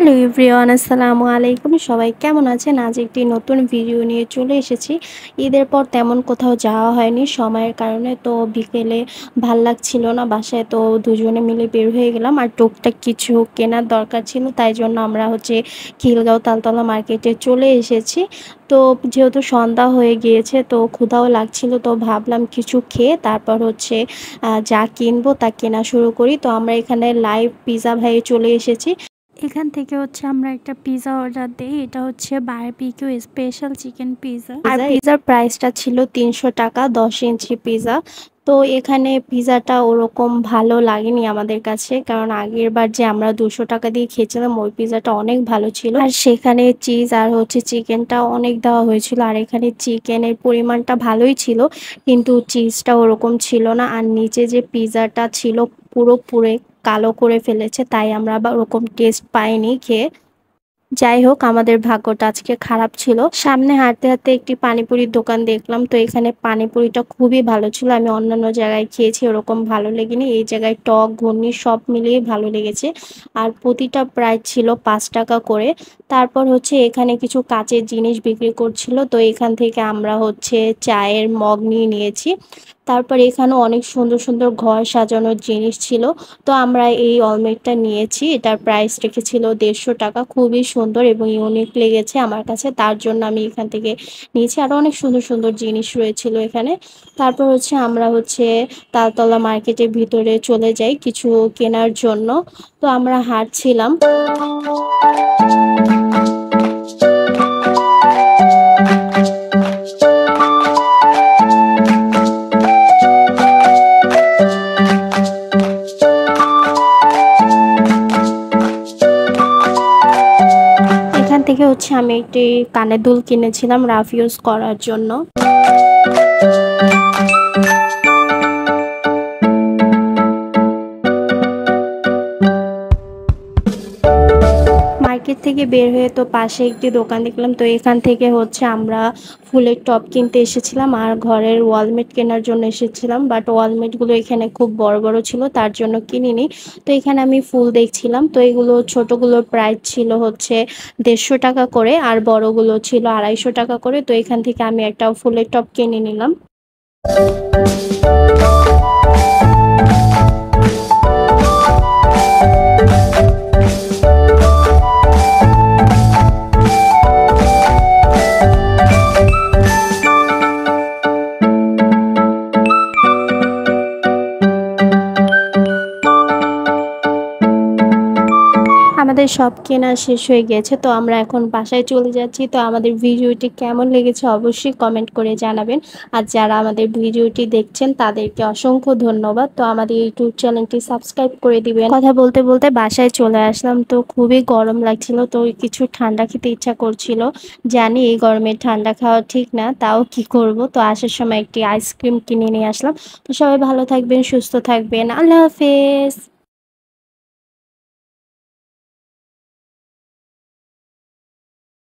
Hello everyone, আসসালামু আলাইকুম। সবাই কেমন আছেন? আজ একটি নতুন ভিডিও নিয়ে চলে এসেছি। ঈদের পর তেমন কোথাও যাওয়া হয়নি সময়ের কারণে। তো বিকেলে ভাল লাগছিল না বাসায়, তো দুজনে মিলে বের হয়ে গেলাম। আর টুকটাক কিছু কেনার দরকার ছিল, তাই জন্য আমরা খিলগাঁও তালতলা মার্কেটে চলে এসেছি। তো যেহেতু সন্ধ্যা হয়ে গিয়েছে, তো ক্ষুধাও লাগছিল, তো ভাবলাম কিছু খেয়ে তারপর যা কিনবো তা কেনা শুরু করি। তো আমরা এখানে লাইভ পিৎজা ভাইয়ে চলে এসেছি। এখান থেকে আমরা একটা পিৎজা অর্ডার দেই। এটা হচ্ছে বারবিকিউ স্পেশাল চিকেন পিৎজা। আর পিৎজার প্রাইসটা ছিল ৩০০ টাকা, ১০ ইঞ্চি পিৎজা। তো এখানে পিৎজাটা ওরকম ভালো লাগেনি আমাদের কাছে, কারণ আগের বার যে আমরা ২০০ টাকা দিয়ে খেয়েছিলাম ওই পিৎজাটা অনেক ভালো ছিল। আর সেখানে চিজ আর চিকেনটা অনেক দেওয়া হয়েছিল। আর এখানে চিকেনের পরিমাণটা ভালোই ছিল, কিন্তু চিজটা ওরকম ছিল না। আর নিচে যে পিৎজাটা ছিল পুরো কালো করে ফেলেছে, তাই আমরা আবার ওরকম টেস্ট পাইনি খেয়ে। যাই হোক, আমাদের ভাগ্যটা আজকে খারাপ ছিল। সামনে হাঁটতে হাঁটতে একটি পানিপুরির দোকান দেখলাম, তো এখানে পানিপুরিটা খুবই ভালো ছিল। আমি অন্যান্য জায়গায় খেয়েছি, ওরকম ভালো লেগেনি। এই জায়গায় টক ঘূর্ণি সব মিলিয়ে ভালো লেগেছে। আর প্রতিটা প্রাইস ছিল ৫ টাকা করে। তারপর এখানে কিছু কাচের জিনিস বিক্রি করছিল, তো এখান থেকে আমরা চায়ের মগ নিয়ে নিয়েছি। তারপর এখানেও অনেক সুন্দর সুন্দর ঘর সাজানোর জিনিস ছিল, তো আমরা এই অলমেটটা নিয়েছি। এটার প্রাইস রেখেছিল ১৫০ টাকা। খুবই সুন্দর এবং ইউনিক লেগেছে আমার কাছে, তার জন্য আমি এখান থেকে নিয়েছি। আরও অনেক সুন্দর সুন্দর জিনিস রয়েছিল এখানে। তারপর আমরা তালতলা মার্কেটের ভিতরে চলে যাই কিছু কেনার জন্য। তো আমরা হাঁটছিলাম। এখান থেকে আমি একটি কানের দুল কিনেছিলাম রাফ ইউজ করার জন্য। মার্কেট থেকে বের হয়ে তো পাশে একটি দোকান দেখলাম, তো এখান থেকে আমরা ফুলের টব কিনতে এসেছিলাম আর ঘরের ওয়ালমেট কেনার জন্য এসেছিলাম। বাট ওয়ালমেটগুলো এখানে খুব বড় বড় ছিল, তার জন্য কিনিনি। তো এখানে আমি ফুল দেখছিলাম, তো এগুলো ছোটগুলোর প্রাইস ছিল ১৫০ টাকা করে, আর বড়গুলো ছিল ২৫০ টাকা করে। তো এখান থেকে আমি একটা ফুলের টব কিনে নিলাম। আমাদের সব কেনা শেষ হয়ে গেছে, তো আমরা এখন বাসায় চলে যাচ্ছি। তো আমাদের ভিডিওটি কেমন লেগেছে অবশ্যই কমেন্ট করে জানাবেন। আর যারা আমাদের ভিডিওটি দেখছেন তাদেরকে অসংখ্য ধন্যবাদ। তো আমাদের ইউটিউব চ্যানেলটি সাবস্ক্রাইব করে দিবেন। কথা বলতে বলতে বাসায় চলে আসলাম, তো খুবই গরম লাগছিল, তো কিছু ঠান্ডা খেতে ইচ্ছা করছিল। জানি এই গরমে ঠান্ডা খাওয়া ঠিক না, তাও কি করব। তো আসার সময় একটি আইসক্রিম কিনে নিয়ে আসলাম। তো সবাই ভালো থাকবেন, সুস্থ থাকবেন। আল্লাহ হাফেজ।